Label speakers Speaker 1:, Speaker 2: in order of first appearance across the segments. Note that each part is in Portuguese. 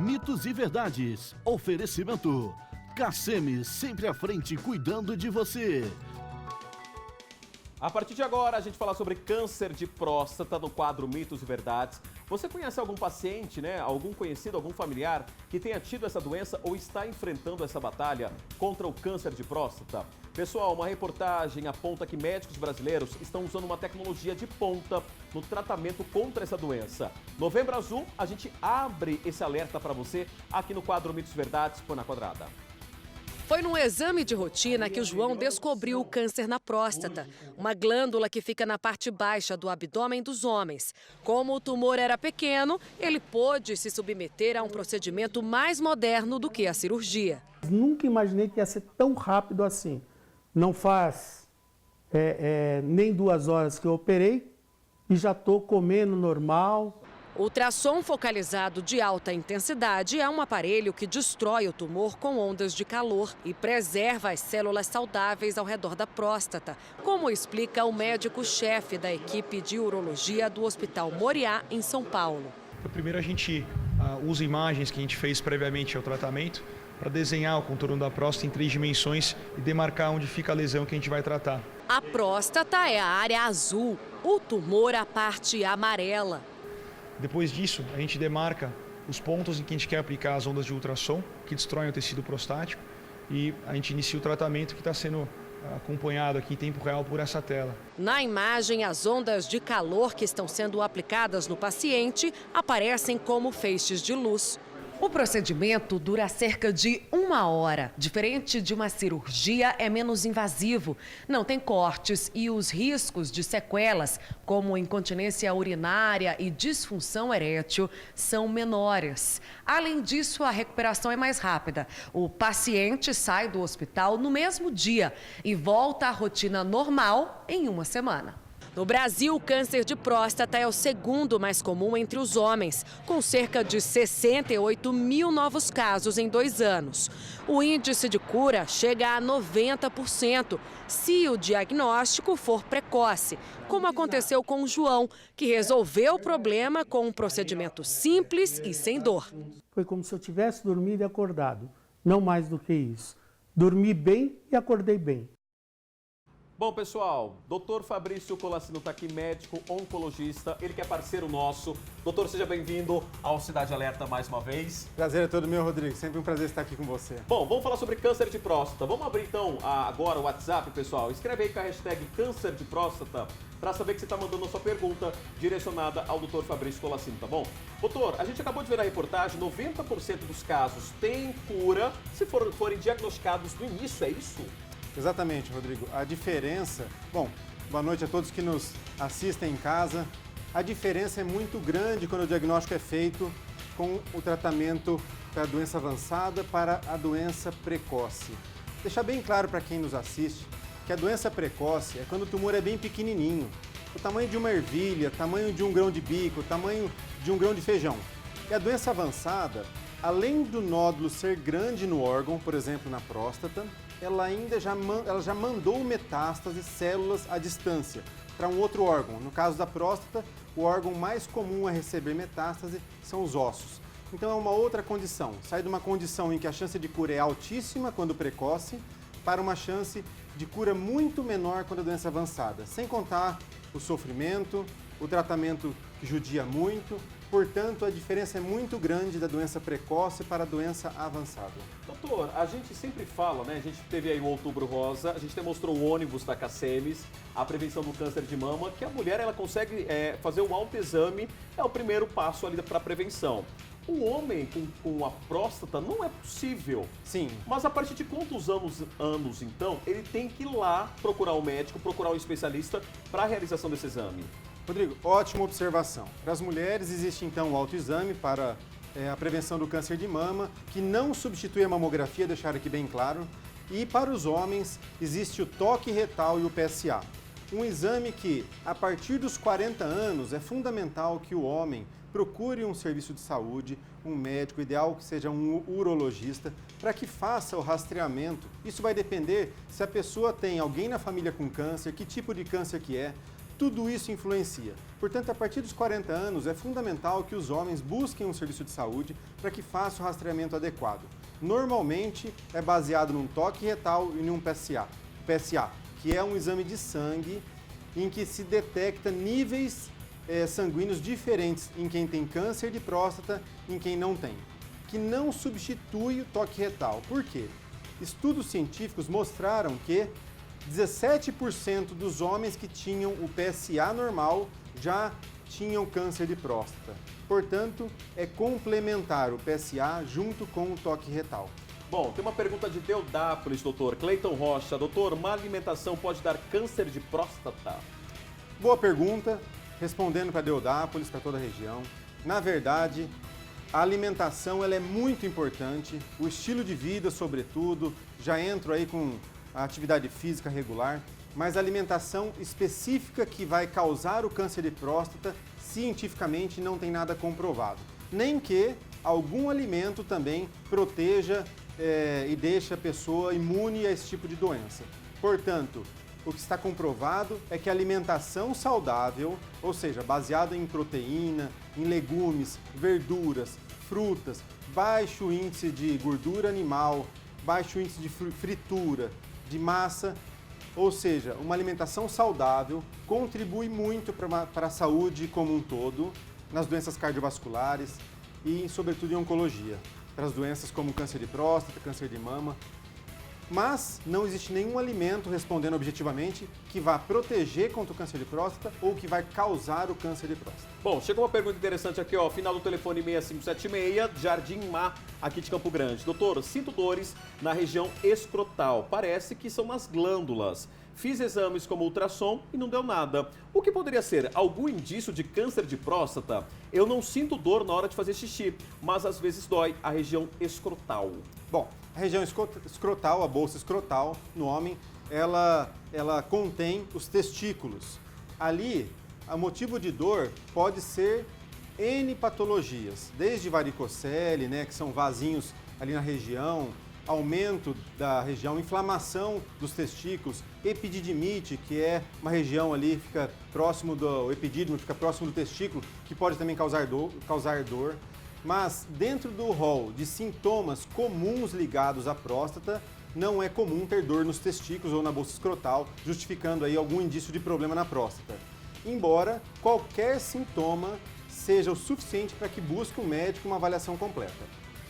Speaker 1: Mitos e Verdades. Oferecimento. Cassemi, sempre à frente, cuidando de você.
Speaker 2: A partir de agora, a gente fala sobre câncer de próstata no quadro Mitos e Verdades. Você conhece algum paciente, algum conhecido, algum familiar que tenha tido essa doença ou está enfrentando essa batalha contra o câncer de próstata? Pessoal, uma reportagem aponta que médicos brasileiros estão usando uma tecnologia de ponta no tratamento contra essa doença. Novembro Azul, a gente abre esse alerta para você aqui no quadro Mitos e Verdades, Põe na Quadrada.
Speaker 3: Foi num exame de rotina que o João descobriu o câncer na próstata, uma glândula que fica na parte baixa do abdômen dos homens. Como o tumor era pequeno, ele pôde se submeter a um procedimento mais moderno do que a cirurgia.
Speaker 4: Nunca imaginei que ia ser tão rápido assim. Não faz nem 2 horas que eu operei e já estou comendo normal.
Speaker 3: Ultrassom focalizado de alta intensidade é um aparelho que destrói o tumor com ondas de calor e preserva as células saudáveis ao redor da próstata, como explica o médico-chefe da equipe de urologia do Hospital Moriá, em São Paulo.
Speaker 5: Primeiro a gente usa imagens que a gente fez previamente ao tratamento para desenhar o contorno da próstata em 3 dimensões e demarcar onde fica a lesão que a gente vai tratar.
Speaker 3: A próstata é a área azul, o tumor a parte amarela.
Speaker 5: Depois disso, a gente demarca os pontos em que a gente quer aplicar as ondas de ultrassom, que destroem o tecido prostático, e a gente inicia o tratamento que está sendo acompanhado aqui em tempo real por essa tela.
Speaker 3: Na imagem, as ondas de calor que estão sendo aplicadas no paciente aparecem como feixes de luz. O procedimento dura cerca de 1 hora. Diferente de uma cirurgia, é menos invasivo, não tem cortes e os riscos de sequelas, como incontinência urinária e disfunção erétil, são menores. Além disso, a recuperação é mais rápida. O paciente sai do hospital no mesmo dia e volta à rotina normal em 1 semana. No Brasil, o câncer de próstata é o segundo mais comum entre os homens, com cerca de 68 mil novos casos em 2 anos. O índice de cura chega a 90%, se o diagnóstico for precoce, como aconteceu com o João, que resolveu o problema com um procedimento simples e sem dor.
Speaker 4: Foi como se eu tivesse dormido e acordado, não mais do que isso. Dormi bem e acordei bem.
Speaker 2: Bom, pessoal, Dr. Fabrício Colassino está aqui, médico oncologista, ele que é parceiro nosso. Doutor, seja bem-vindo ao Cidade Alerta mais uma vez.
Speaker 6: Prazer é todo meu, Rodrigo. Sempre um prazer estar aqui com você.
Speaker 2: Bom, vamos falar sobre câncer de próstata. Vamos abrir então agora o WhatsApp, pessoal. Escreve aí com a hashtag câncer de próstata para saber que você está mandando a sua pergunta direcionada ao Dr. Fabrício Colassino, tá bom? Doutor, a gente acabou de ver a reportagem, 90% dos casos têm cura se forem diagnosticados no início, é isso?
Speaker 6: Exatamente, Rodrigo. A diferença... Bom, boa noite a todos que nos assistem em casa. A diferença é muito grande quando o diagnóstico é feito com o tratamento da doença avançada para a doença precoce. Deixar bem claro para quem nos assiste que a doença precoce é quando o tumor é bem pequenininho, o tamanho de uma ervilha, tamanho de um grão de bico, tamanho de um grão de feijão. E a doença avançada, além do nódulo ser grande no órgão, por exemplo, na próstata, ela já mandou metástases, células à distância, para um outro órgão. No caso da próstata, o órgão mais comum a receber metástase são os ossos. Então é uma outra condição. Sai de uma condição em que a chance de cura é altíssima quando precoce, para uma chance de cura muito menor quando a doença é avançada. Sem contar o sofrimento, o tratamento que judia muito. Portanto, a diferença é muito grande da doença precoce para a doença avançada.
Speaker 2: Doutor, a gente sempre fala, a gente teve aí o Outubro Rosa, a gente demonstrou o ônibus da Cassemes, a prevenção do câncer de mama, que a mulher ela consegue fazer o autoexame, é o primeiro passo ali para a prevenção. O homem com a próstata não é possível.
Speaker 6: Sim.
Speaker 2: Mas a partir de quantos anos, então, ele tem que ir lá procurar um médico, procurar um especialista para a realização desse exame?
Speaker 6: Rodrigo, ótima observação. Para as mulheres existe então o autoexame para a prevenção do câncer de mama, que não substitui a mamografia, deixar aqui bem claro. E para os homens existe o toque retal e o PSA. Um exame que, a partir dos 40 anos, é fundamental que o homem procure um serviço de saúde, um médico, ideal que seja um urologista, para que faça o rastreamento. Isso vai depender se a pessoa tem alguém na família com câncer, que tipo de câncer que é. tudo isso influencia. Portanto, a partir dos 40 anos, é fundamental que os homens busquem um serviço de saúde para que façam o rastreamento adequado. Normalmente, é baseado num toque retal e num PSA. PSA, que é um exame de sangue em que se detecta níveis sanguíneos diferentes em quem tem câncer de próstata e em quem não tem, que não substitui o toque retal. Por quê? Estudos científicos mostraram que 17% dos homens que tinham o PSA normal já tinham câncer de próstata. Portanto, é complementar o PSA junto com o toque retal.
Speaker 2: Bom, tem uma pergunta de Deodápolis, doutor. Cleiton Rocha. Doutor, má alimentação pode dar câncer de próstata?
Speaker 6: Boa pergunta, respondendo para Deodápolis, para toda a região. Na verdade, a alimentação ela é muito importante, o estilo de vida, sobretudo, já entro aí com a atividade física regular, mas a alimentação específica que vai causar o câncer de próstata, cientificamente não tem nada comprovado. Nem que algum alimento também proteja e deixe a pessoa imune a esse tipo de doença. Portanto, o que está comprovado é que a alimentação saudável, ou seja, baseada em proteína, em legumes, verduras, frutas, baixo índice de gordura animal, baixo índice de fritura, de massa, ou seja, uma alimentação saudável contribui muito para a saúde como um todo, nas doenças cardiovasculares e, sobretudo, em oncologia, para as doenças como câncer de próstata, câncer de mama. Mas não existe nenhum alimento, respondendo objetivamente, que vá proteger contra o câncer de próstata ou que vai causar o câncer de próstata.
Speaker 2: Bom, chegou uma pergunta interessante aqui, ó, final do telefone 6576, Jardim Mar, aqui de Campo Grande. Doutor, sinto dores na região escrotal, parece que são nas glândulas. Fiz exames como ultrassom e não deu nada. O que poderia ser? Algum indício de câncer de próstata? Eu não sinto dor na hora de fazer xixi, mas às vezes dói a região escrotal.
Speaker 6: Bom, a região escrotal, a bolsa escrotal no homem, ela contém os testículos. Ali, o motivo de dor pode ser N patologias, desde varicocele, né, que são vasinhos ali na região, aumento da região, inflamação dos testículos, epididimite, que é uma região ali, fica próximo do epidídimo, fica próximo do testículo, que pode também causar dor. Mas dentro do rol de sintomas comuns ligados à próstata, não é comum ter dor nos testículos ou na bolsa escrotal, justificando aí algum indício de problema na próstata. Embora qualquer sintoma seja o suficiente para que busque um médico uma avaliação completa.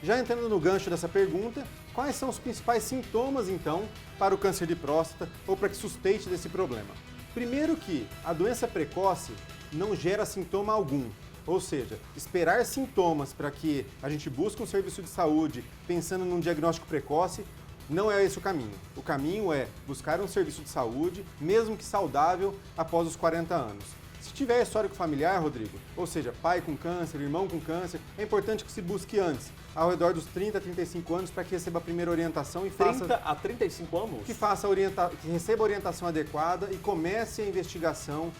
Speaker 6: Já entrando no gancho dessa pergunta, quais são os principais sintomas, então, para o câncer de próstata ou para que suspeite desse problema? Primeiro que a doença precoce não gera sintoma algum, ou seja, esperar sintomas para que a gente busque um serviço de saúde pensando num diagnóstico precoce, não é esse o caminho. O caminho é buscar um serviço de saúde, mesmo que saudável, após os 40 anos. Se tiver histórico familiar, Rodrigo, ou seja, pai com câncer, irmão com câncer, é importante que se busque antes, ao redor dos 30 a 35 anos, para que receba a primeira orientação e faça...
Speaker 2: 30 a 35 anos?
Speaker 6: Que receba a orientação adequada e comece a investigação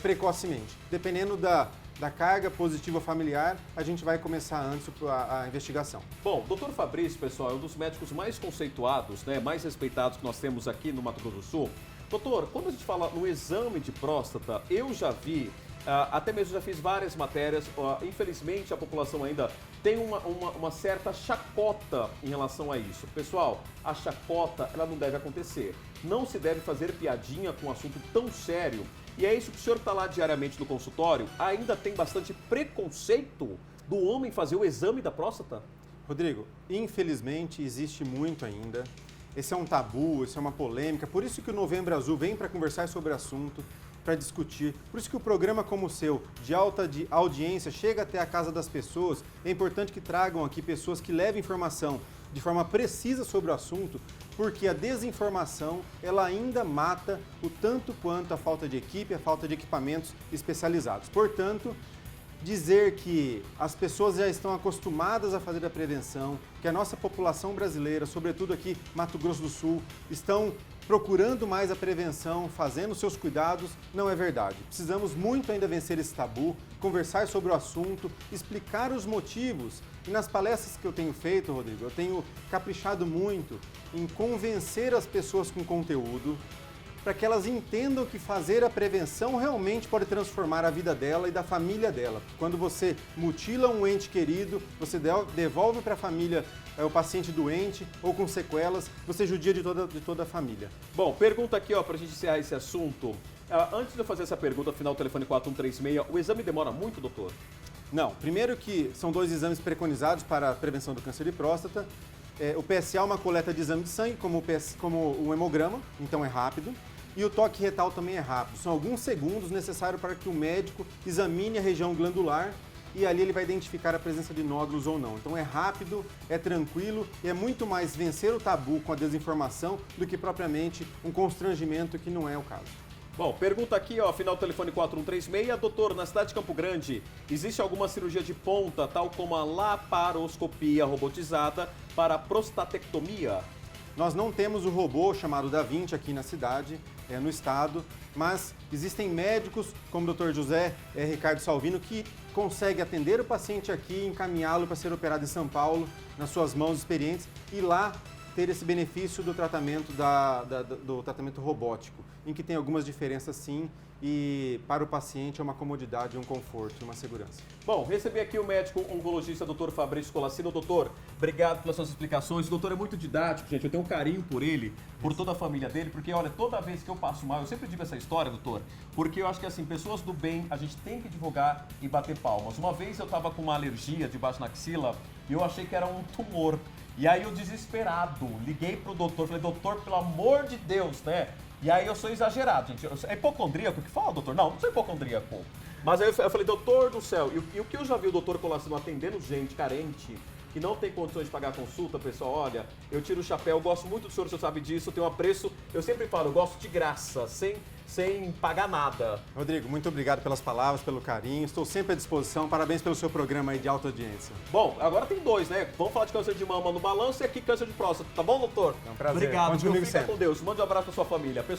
Speaker 6: precocemente. Dependendo da carga positiva familiar, a gente vai começar antes a investigação.
Speaker 2: Bom, doutor Fabrício, pessoal, é um dos médicos mais conceituados, né, mais respeitados que nós temos aqui no Mato Grosso do Sul. Doutor, quando a gente fala no exame de próstata, eu já vi, até mesmo já fiz várias matérias, infelizmente a população ainda tem uma certa chacota em relação a isso. Pessoal, a chacota, ela não deve acontecer. Não se deve fazer piadinha com um assunto tão sério. E é isso que o senhor está lá diariamente no consultório, ainda tem bastante preconceito do homem fazer o exame da próstata?
Speaker 6: Rodrigo, infelizmente existe muito ainda. Esse é um tabu, isso é uma polêmica, por isso que o Novembro Azul vem para conversar sobre o assunto, para discutir. Por isso que o programa como o seu, de alta audiência, chega até a casa das pessoas. É importante que tragam aqui pessoas que levem informação de forma precisa sobre o assunto, porque a desinformação, ela ainda mata o tanto quanto a falta de equipe, a falta de equipamentos especializados. Portanto, dizer que as pessoas já estão acostumadas a fazer a prevenção, que a nossa população brasileira, sobretudo aqui Mato Grosso do Sul, estão procurando mais a prevenção, fazendo seus cuidados, não é verdade. Precisamos muito ainda vencer esse tabu, conversar sobre o assunto, explicar os motivos. E nas palestras que eu tenho feito, Rodrigo, eu tenho caprichado muito em convencer as pessoas com conteúdo, para que elas entendam que fazer a prevenção realmente pode transformar a vida dela e da família dela. Quando você mutila um ente querido, você devolve para a família o paciente doente ou com sequelas, você judia de toda a família.
Speaker 2: Bom, pergunta aqui, ó, pra gente encerrar esse assunto. Antes de eu fazer essa pergunta, afinal, o telefone 4136, o exame demora muito, doutor?
Speaker 6: Não, primeiro que são 2 exames preconizados para a prevenção do câncer de próstata. O PSA é uma coleta de exame de sangue, como o hemograma, então é rápido. E o toque retal também é rápido. São alguns segundos necessários para que o médico examine a região glandular e ali ele vai identificar a presença de nódulos ou não. Então é rápido, é tranquilo e é muito mais vencer o tabu com a desinformação do que propriamente um constrangimento que não é o caso.
Speaker 2: Bom, pergunta aqui, ó, final do telefone 4136. Doutor, na cidade de Campo Grande, existe alguma cirurgia de ponta, tal como a laparoscopia robotizada para prostatectomia?
Speaker 6: Nós não temos o robô chamado Da Vinci aqui na cidade, no estado, mas existem médicos como o Dr. José Ricardo Salvino que consegue atender o paciente aqui e encaminhá-lo para ser operado em São Paulo, nas suas mãos experientes, e lá ter esse benefício do tratamento, do tratamento robótico, em que tem algumas diferenças sim, e para o paciente é uma comodidade, um conforto e uma segurança.
Speaker 2: Bom, recebi aqui o médico oncologista Dr. Fabrício Colassino. Doutor, obrigado pelas suas explicações. O doutor é muito didático, gente, eu tenho um carinho por ele, por toda a família dele, porque olha, toda vez que eu passo mal, eu sempre digo essa história, doutor, porque eu acho que assim, pessoas do bem, a gente tem que divulgar e bater palmas. Uma vez eu estava com uma alergia debaixo na axila e eu achei que era um tumor. E aí eu desesperado, liguei pro doutor, falei, doutor, pelo amor de Deus, né? E aí eu sou exagerado, gente. É hipocondríaco que fala, doutor? Não, não sou hipocondríaco. Mas aí eu falei, doutor do céu, e o que eu já vi o doutor Colassino atendendo gente carente, que não tem condições de pagar a consulta, pessoal, olha, eu tiro o chapéu, eu gosto muito do senhor, o senhor sabe disso, eu tenho um apreço, eu sempre falo, eu gosto de graça, sem pagar nada.
Speaker 6: Rodrigo, muito obrigado pelas palavras, pelo carinho, estou sempre à disposição, parabéns pelo seu programa aí de alta audiência.
Speaker 2: Bom, agora tem 2, né? Vamos falar de câncer de mama no balanço e aqui câncer de próstata, tá bom, doutor?
Speaker 6: É um prazer.
Speaker 2: Obrigado,
Speaker 6: Conte comigo
Speaker 2: fica
Speaker 6: sempre.
Speaker 2: com Deus, mande um abraço pra sua família.